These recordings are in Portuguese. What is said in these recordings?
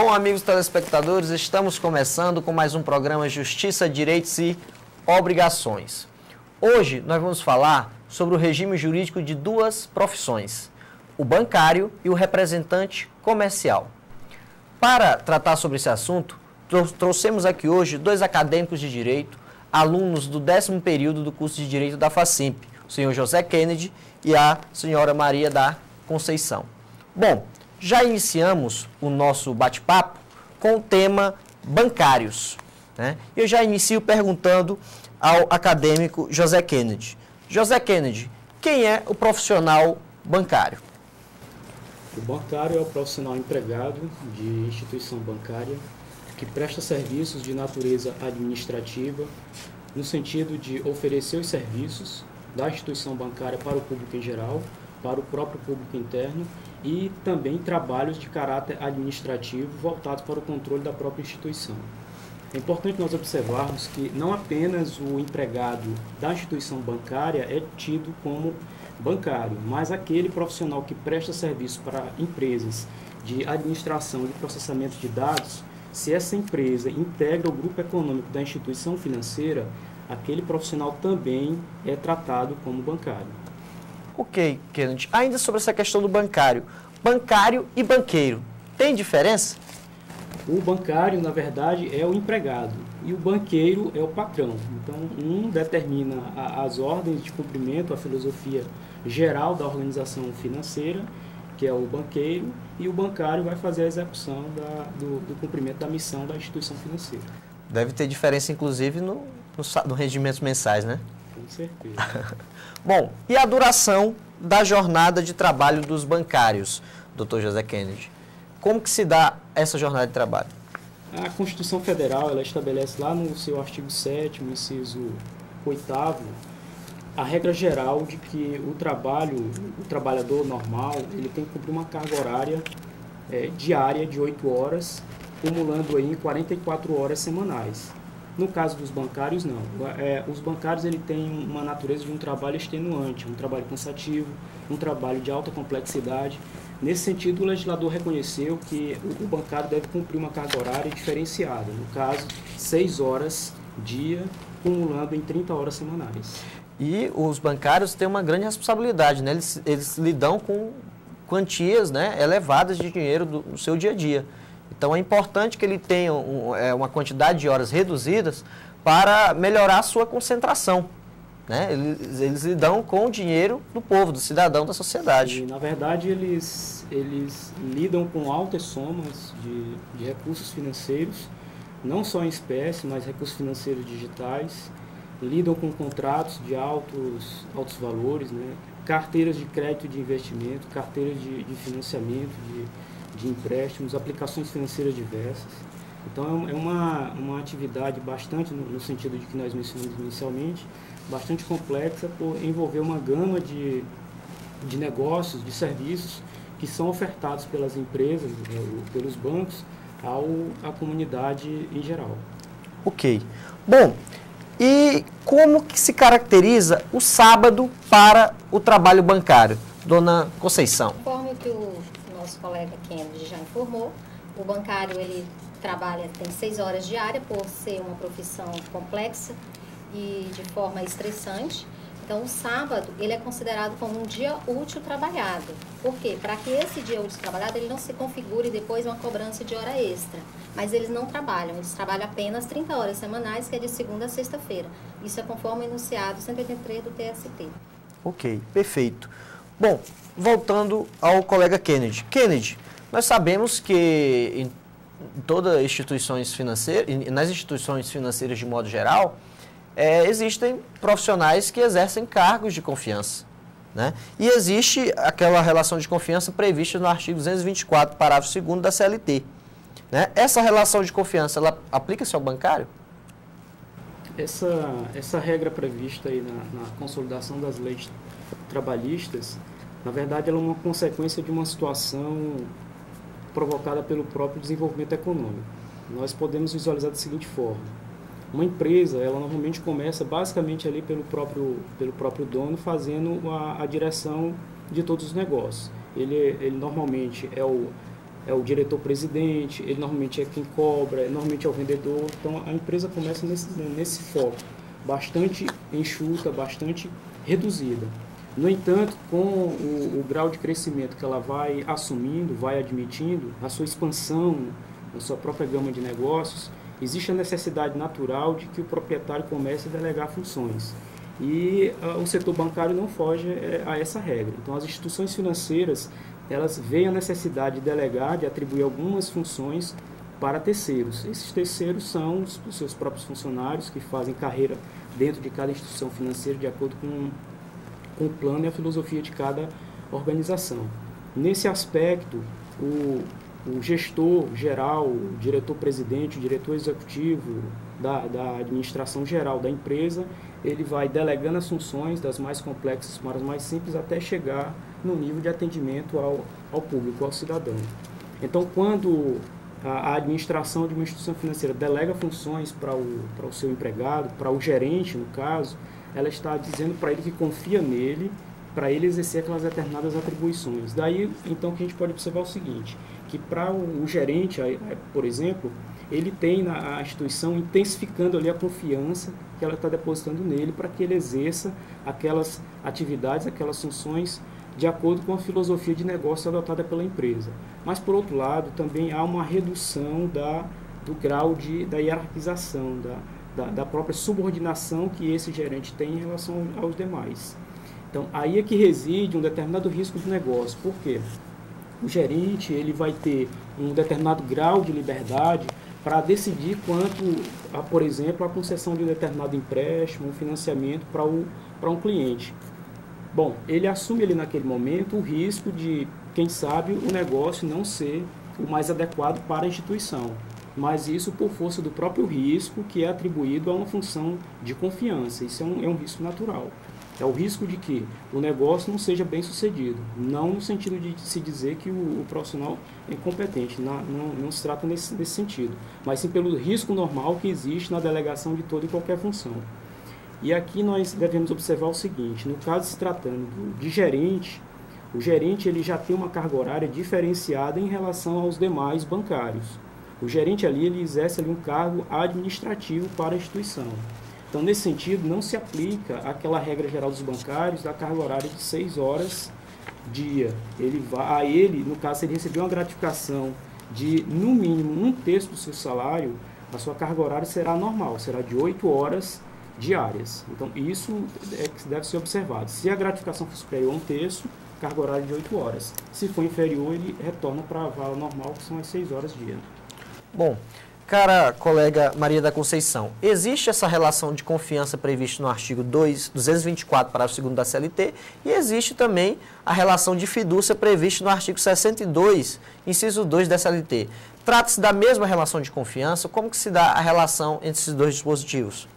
Bom, amigos telespectadores, estamos começando com mais um programa Justiça, Direitos e Obrigações. Hoje nós vamos falar sobre o regime jurídico de duas profissões, o bancário e o representante comercial. Para tratar sobre esse assunto, trouxemos aqui hoje dois acadêmicos de direito, alunos do 10º período do curso de Direito da FACIMP, o senhor José Kennedy e a senhora Maria da Conceição. Bom, já iniciamos o nosso bate-papo com o tema bancários, né? Eu já inicio perguntando ao acadêmico José Kennedy. José Kennedy, quem é o profissional bancário? O bancário é o profissional empregado de instituição bancária que presta serviços de natureza administrativa no sentido de oferecer os serviços da instituição bancária para o público em geral, para o próprio público interno e também trabalhos de caráter administrativo voltados para o controle da própria instituição. É importante nós observarmos que não apenas o empregado da instituição bancária é tido como bancário, mas aquele profissional que presta serviço para empresas de administração e processamento de dados, se essa empresa integra o grupo econômico da instituição financeira, aquele profissional também é tratado como bancário. Ok, Kennedy. Ainda sobre essa questão do bancário. Bancário e banqueiro, tem diferença? O bancário, na verdade, é o empregado e o banqueiro é o patrão. Então, um determina as ordens de cumprimento, a filosofia geral da organização financeira, que é o banqueiro, e o bancário vai fazer a execução do cumprimento da missão da instituição financeira. Deve ter diferença, inclusive, no rendimentos mensais, né? Com certeza. Bom, e a duração da jornada de trabalho dos bancários, Dr. José Kennedy? Como que se dá essa jornada de trabalho? A Constituição Federal, ela estabelece lá no seu artigo 7º, inciso 8º, a regra geral de que o trabalhador normal, ele tem que cumprir uma carga horária diária de 8 horas, acumulando aí em 44 horas semanais. No caso dos bancários, não. Os bancários ele têm uma natureza de um trabalho extenuante, um trabalho cansativo, um trabalho de alta complexidade. Nesse sentido, o legislador reconheceu que o bancário deve cumprir uma carga horária diferenciada, no caso, 6 horas dia, acumulando em 30 horas semanais. E os bancários têm uma grande responsabilidade, né? Eles lidam com quantias, né, elevadas de dinheiro do seu dia a dia. Então, é importante que ele tenha uma quantidade de horas reduzidas para melhorar a sua concentração, né? Eles lidam com o dinheiro do povo, do cidadão, da sociedade. E, na verdade, eles lidam com altas somas de recursos financeiros, não só em espécie, mas recursos financeiros digitais, lidam com contratos de altos valores, né? Carteiras de crédito e de investimento, carteiras de financiamento, de empréstimos, aplicações financeiras diversas. Então, é uma atividade bastante, no sentido de que nós mencionamos inicialmente, bastante complexa por envolver uma gama de negócios, de serviços que são ofertados pelas empresas, pelos bancos, à comunidade em geral. Ok. Bom, e como que se caracteriza o sábado para o trabalho bancário? Dona Conceição. Conforme o que o nosso colega Kennedy já informou, o bancário ele tem 6 horas diárias por ser uma profissão complexa e de forma estressante. Então, o sábado ele é considerado como um dia útil trabalhado. Por quê? Para que esse dia útil trabalhado ele não se configure depois uma cobrança de hora extra. Mas eles não trabalham, eles trabalham apenas 30 horas semanais, que é de segunda a sexta-feira. Isso é conforme o enunciado 183 do TST. Ok, perfeito. Bom, voltando ao colega Kennedy. Kennedy, nós sabemos que em todas as instituições financeiras, nas instituições financeiras de modo geral, existem profissionais que exercem cargos de confiança, né? E existe aquela relação de confiança prevista no artigo 224, parágrafo 2º da CLT. Né? Essa relação de confiança, ela aplica-se ao bancário? Essa regra prevista aí na consolidação das leis trabalhistas, na verdade, ela é uma consequência de uma situação provocada pelo próprio desenvolvimento econômico. Nós podemos visualizar da seguinte forma: uma empresa, ela normalmente começa basicamente ali pelo próprio dono, fazendo a direção de todos os negócios. Ele normalmente é é o diretor-presidente, ele normalmente é quem cobra, normalmente é o vendedor. Então, a empresa começa nesse foco, bastante enxuta, bastante reduzida. No entanto, com o grau de crescimento que ela vai assumindo, vai admitindo, a sua expansão na sua própria gama de negócios, existe a necessidade natural de que o proprietário comece a delegar funções. E o setor bancário não foge a essa regra. Então, as instituições financeiras, elas veem a necessidade de delegar, de atribuir algumas funções para terceiros. Esses terceiros são os seus próprios funcionários, que fazem carreira dentro de cada instituição financeira, de acordo com o plano e a filosofia de cada organização. Nesse aspecto, o gestor geral, o diretor-presidente, o diretor executivo da administração geral da empresa, ele vai delegando as funções das mais complexas para as mais simples até chegar no nível de atendimento ao público, ao cidadão. Então, quando a administração de uma instituição financeira delega funções para o seu empregado, para o gerente, no caso, ela está dizendo para ele que confia nele, para ele exercer aquelas determinadas atribuições. Daí, então, que a gente pode observar o seguinte, que para o gerente, por exemplo, ele tem na instituição intensificando ali a confiança que ela está depositando nele para que ele exerça aquelas atividades, aquelas funções de acordo com a filosofia de negócio adotada pela empresa. Mas, por outro lado, também há uma redução do grau da hierarquização, da própria subordinação que esse gerente tem em relação aos demais. Então, aí é que reside um determinado risco do negócio. Por quê? O gerente ele vai ter um determinado grau de liberdade para decidir quanto, por exemplo, a concessão de um determinado empréstimo, um financiamento para um cliente. Bom, ele assume ali naquele momento o risco de, quem sabe, o negócio não ser o mais adequado para a instituição. Mas isso por força do próprio risco que é atribuído a uma função de confiança. Isso é um risco natural. É o risco de que o negócio não seja bem sucedido. Não no sentido de se dizer que o profissional é incompetente. Não se trata nesse sentido. Mas sim pelo risco normal que existe na delegação de toda e qualquer função. E aqui nós devemos observar o seguinte. No caso se tratando de gerente, o gerente ele já tem uma carga horária diferenciada em relação aos demais bancários. O gerente ali ele exerce ali um cargo administrativo para a instituição. Então, nesse sentido, não se aplica aquela regra geral dos bancários da carga horária de 6 horas dia. No caso, se ele receber uma gratificação de, no mínimo, 1/3 do seu salário, a sua carga horária será normal, será de 8 horas diárias. Então, isso é que deve ser observado. Se a gratificação for superior a 1/3, carga horária de 8 horas. Se for inferior, ele retorna para a vala normal, que são as 6 horas dia. Bom, cara colega Maria da Conceição, existe essa relação de confiança prevista no artigo 224, parágrafo 2º da CLT, e existe também a relação de fidúcia prevista no artigo 62, inciso 2 da CLT. Trata-se da mesma relação de confiança? Como que se dá a relação entre esses dois dispositivos?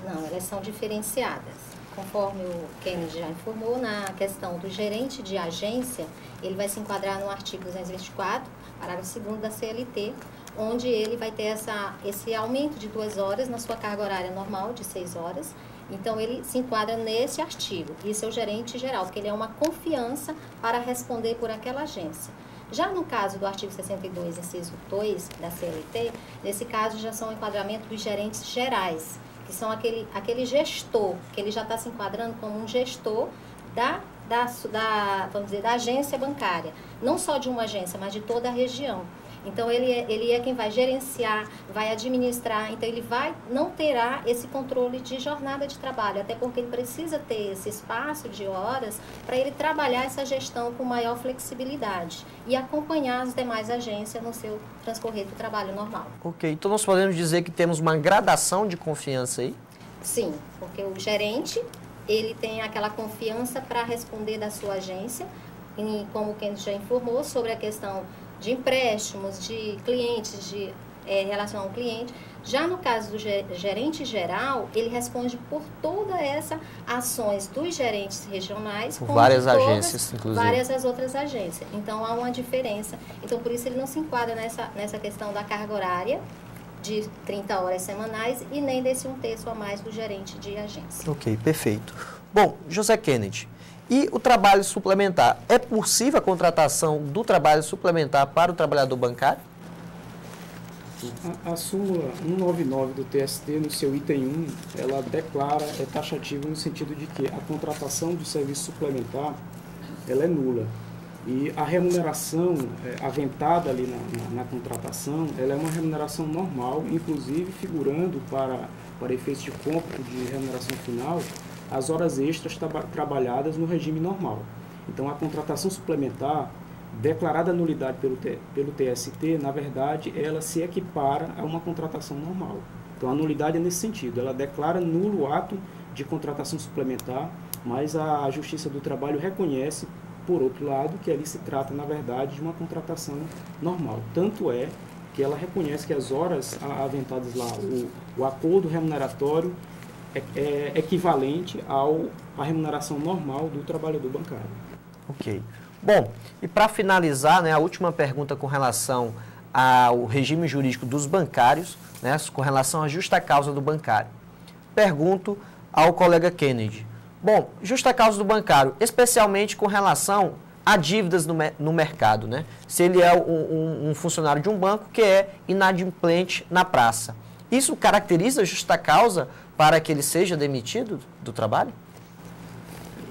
Não, elas são diferenciadas. Conforme o Kennedy já informou, na questão do gerente de agência, ele vai se enquadrar no artigo 224, parágrafo 2º da CLT, onde ele vai ter esse aumento de 2 horas na sua carga horária normal, de 6 horas. Então, ele se enquadra nesse artigo. Isso é o gerente geral, porque ele é uma confiança para responder por aquela agência. Já no caso do artigo 62, inciso 2 da CLT, nesse caso já são o enquadramento dos gerentes gerais, que são aquele gestor, que ele já está se enquadrando como um gestor vamos dizer, da agência bancária. Não só de uma agência, mas de toda a região. Então, ele é quem vai gerenciar, vai administrar, então ele não terá esse controle de jornada de trabalho, até porque ele precisa ter esse espaço de horas para ele trabalhar essa gestão com maior flexibilidade e acompanhar as demais agências no seu transcorrer do trabalho normal. Ok, então nós podemos dizer que temos uma gradação de confiança aí? Sim, porque o gerente, ele tem aquela confiança para responder da sua agência, e como o Kennedy já informou sobre a questão de empréstimos, de clientes, de relação ao cliente. Já no caso do gerente geral, ele responde por todas essas ações dos gerentes regionais. Por várias agências, inclusive. Várias as outras agências. Então, há uma diferença. Então, por isso, ele não se enquadra nessa questão da carga horária de 30 horas semanais e nem desse 1/3 a mais do gerente de agência. Ok, perfeito. Bom, José Kennedy, E o trabalho suplementar? É possível a contratação do trabalho suplementar para o trabalhador bancário? A súmula 199 do TST, no seu item 1, ela declara, é taxativa no sentido de que a contratação do serviço suplementar, ela é nula. E a remuneração aventada ali na contratação, ela é uma remuneração normal, inclusive figurando para efeitos de cômputo de remuneração final, as horas extras trabalhadas no regime normal. Então, a contratação suplementar, declarada nulidade pelo TST, na verdade, ela se equipara a uma contratação normal. Então, a nulidade é nesse sentido, ela declara nulo o ato de contratação suplementar, mas a Justiça do Trabalho reconhece, por outro lado, que ali se trata, na verdade, de uma contratação normal. Tanto é que ela reconhece que as horas aventadas lá, o acordo remuneratório, é equivalente à remuneração normal do trabalhador bancário. Ok. Bom, e para finalizar, né, a última pergunta com relação ao regime jurídico dos bancários, né, com relação à justa causa do bancário. Pergunto ao colega Kennedy. Bom, justa causa do bancário, especialmente com relação a dívidas no mercado, né? Se ele é um funcionário de um banco que é inadimplente na praça. Isso caracteriza a justa causa para que ele seja demitido do trabalho?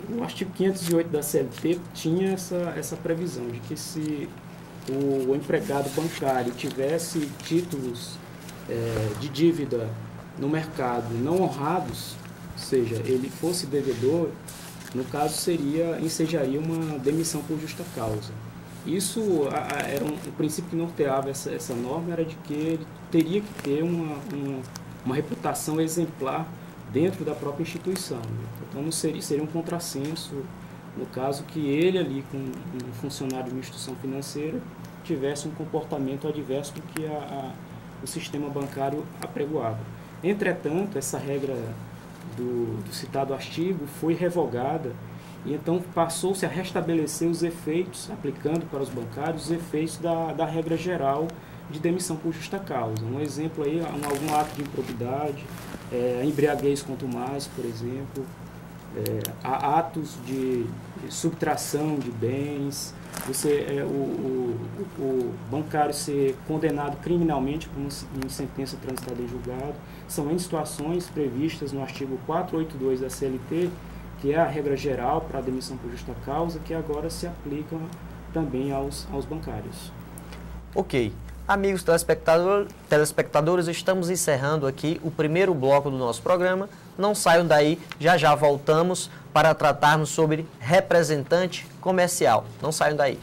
O artigo 508 da CLT tinha essa previsão de que se o empregado bancário tivesse títulos de dívida no mercado não honrados, ou seja, ele fosse devedor, no caso ensejaria uma demissão por justa causa. Isso era um princípio que norteava essa norma, era de que ele teria que ter uma reputação exemplar dentro da própria instituição. Então não seria um contrassenso, no caso que ele ali, com um funcionário de uma instituição financeira, tivesse um comportamento adverso do que o sistema bancário apregoava. Entretanto, essa regra do citado artigo foi revogada e então passou-se a restabelecer os efeitos, aplicando para os bancários, os efeitos da regra geral de demissão por justa causa. Um exemplo aí, algum ato de improbidade, embriaguez quanto mais, por exemplo, atos de subtração de bens, o bancário ser condenado criminalmente por uma sentença transitada em julgado. São N situações previstas no artigo 482 da CLT, que é a regra geral para a demissão por justa causa, que agora se aplicam também aos bancários. Ok. Amigos telespectadores, estamos encerrando aqui o primeiro bloco do nosso programa. Não saiam daí, já voltamos para tratarmos sobre representante comercial. Não saiam daí.